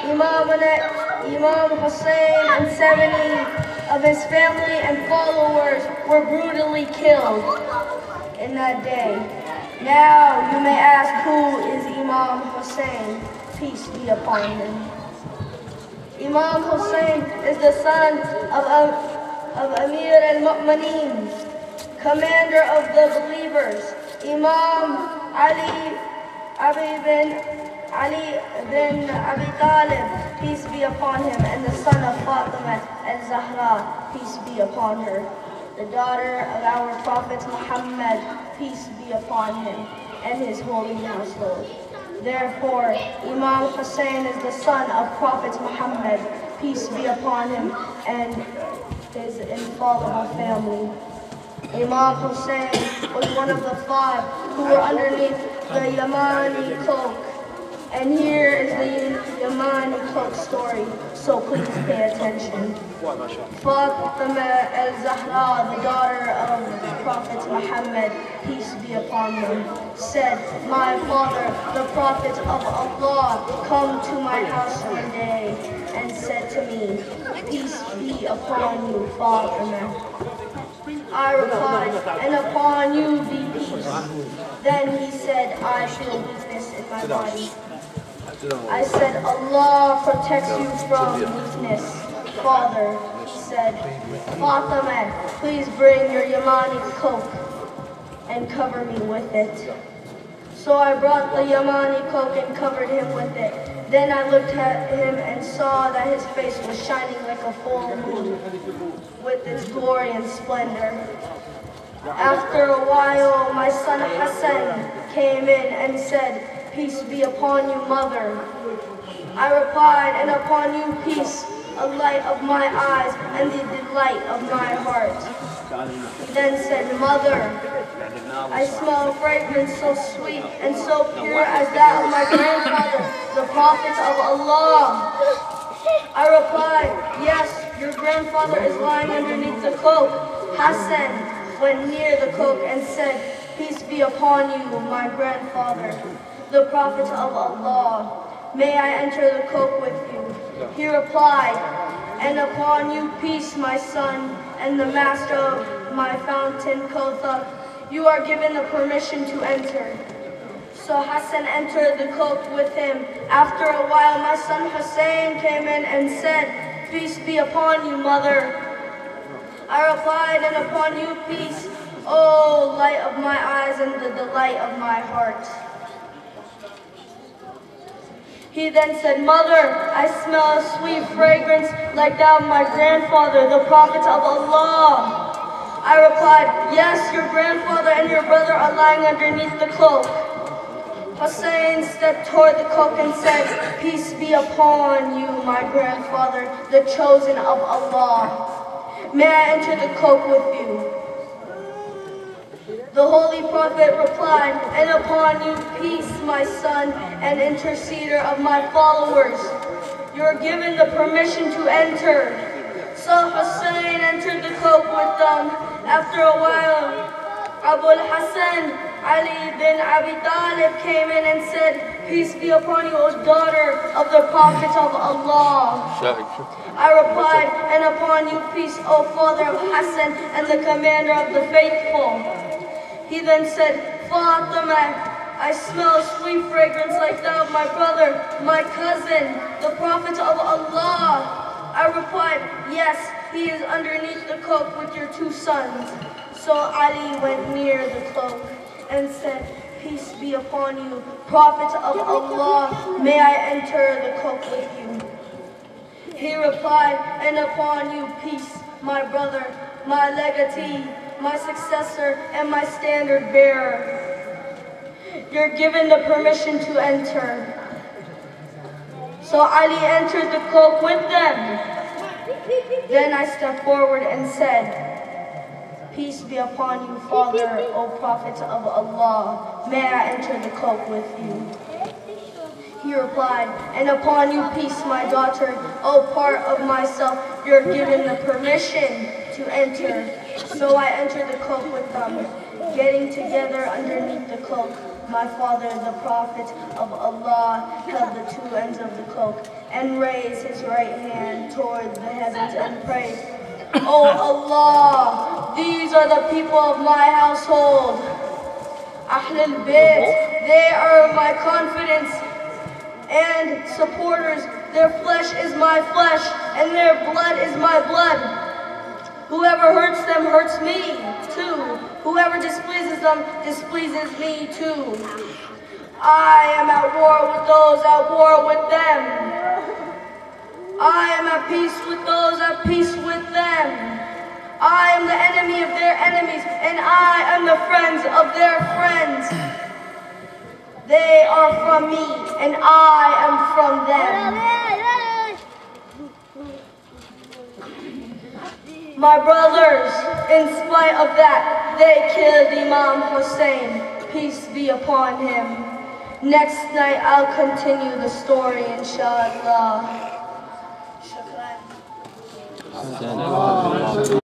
Imam Hussein and 70 of his family and followers were brutally killed in that day. Now you may ask, who is Imam Hussein? Peace be upon him. Imam Hussein is the son of Amir al-Mu'mineen, commander of the believers. Imam Ali bin Abi Talib, peace be upon him, and the son of Fatima al-Zahra, peace be upon her, the daughter of our Prophet Muhammad, peace be upon him, and his holy household. Therefore, Imam Hussein is the son of Prophet Muhammad, peace be upon him, and his infallible family. Imam Hussein was one of the 5 who were underneath the Yamani cloak. And here is the Yamani cloak story, so please pay attention. Fatima al-Zahra, the daughter of Prophet Muhammad, peace be upon him, said, my father, the Prophet of Allah, come to my house one day and said to me, peace be upon you, Fatima. I replied, and upon you be peace. Then he said, I feel weakness in my body. I said, Allah protects you from weakness. Father, he said, Fatima, please bring your Yamani cloak and cover me with it. So I brought the Yamani cloak and covered him with it. Then I looked at him and saw that his face was shining like a full moon with its glory and splendor. After a while, my son Hassan came in and said, peace be upon you, mother. I replied, and upon you peace, a light of my eyes and the delight of my heart. He then said, mother, I smell a fragrance so sweet and so pure as that of my grandfather, the Prophet of Allah. I replied, yes, your grandfather is lying underneath the cloak. Hassan went near the cloak and said, peace be upon you, my grandfather, the Prophet of Allah. May I enter the cloak with you? He replied, and upon you peace, my son, and the master of my fountain, Kothar, you are given the permission to enter. So Hassan entered the cloak with him. After a while, my son Hussein came in and said, peace be upon you, mother. I replied, and upon you peace, O light of my eyes and the delight of my heart. He then said, mother, I smell a sweet fragrance like that of my grandfather, the Prophet of Allah. I replied, yes, your grandfather and your brother are lying underneath the cloak. Hussein stepped toward the cloak and said, peace be upon you, my grandfather, the chosen of Allah. May I enter the cloak with you? The Holy Prophet replied, and upon you peace, my son, and interceder of my followers. You are given the permission to enter. So Hussein entered the cloak with them. After a while, Abu al-Hassan, Ali bin Abi Talib came in and said, peace be upon you, O daughter of the Prophet of Allah. I replied, and upon you peace, O father of Hassan and the commander of the faithful. He then said, Fatima, I smell a sweet fragrance like that of my brother, my cousin, the Prophet of Allah. I replied, yes, he is underneath the cloak with your 2 sons. So Ali went near the cloak and said, peace be upon you, Prophet of Allah, may I enter the cloak with you? He replied, and upon you peace, my brother, my legatee, my successor, and my standard bearer. You're given the permission to enter. So Ali entered the cloak with them. Then I stepped forward and said, peace be upon you, Father, O Prophet of Allah. May I enter the cloak with you? He replied, and upon you peace, my daughter, O part of myself, you're given the permission to enter. So I entered the cloak with them. Getting together underneath the cloak, my father, the Prophet of Allah, held the 2 ends of the cloak, and raise his right hand toward the heavens and pray, "Oh Allah, these are the people of my household. Ahl al-Bayt, they are my confidence and supporters. Their flesh is my flesh, and their blood is my blood. Whoever hurts them hurts me too. Whoever displeases them displeases me too. I am at war with those at war with them. I am at peace with those at peace with them. I am the enemy of their enemies, and I am the friends of their friends. They are from me, and I am from them." My brothers, in spite of that, they killed Imam Hussein, peace be upon him. Next night I'll continue the story, inshallah. Shukran.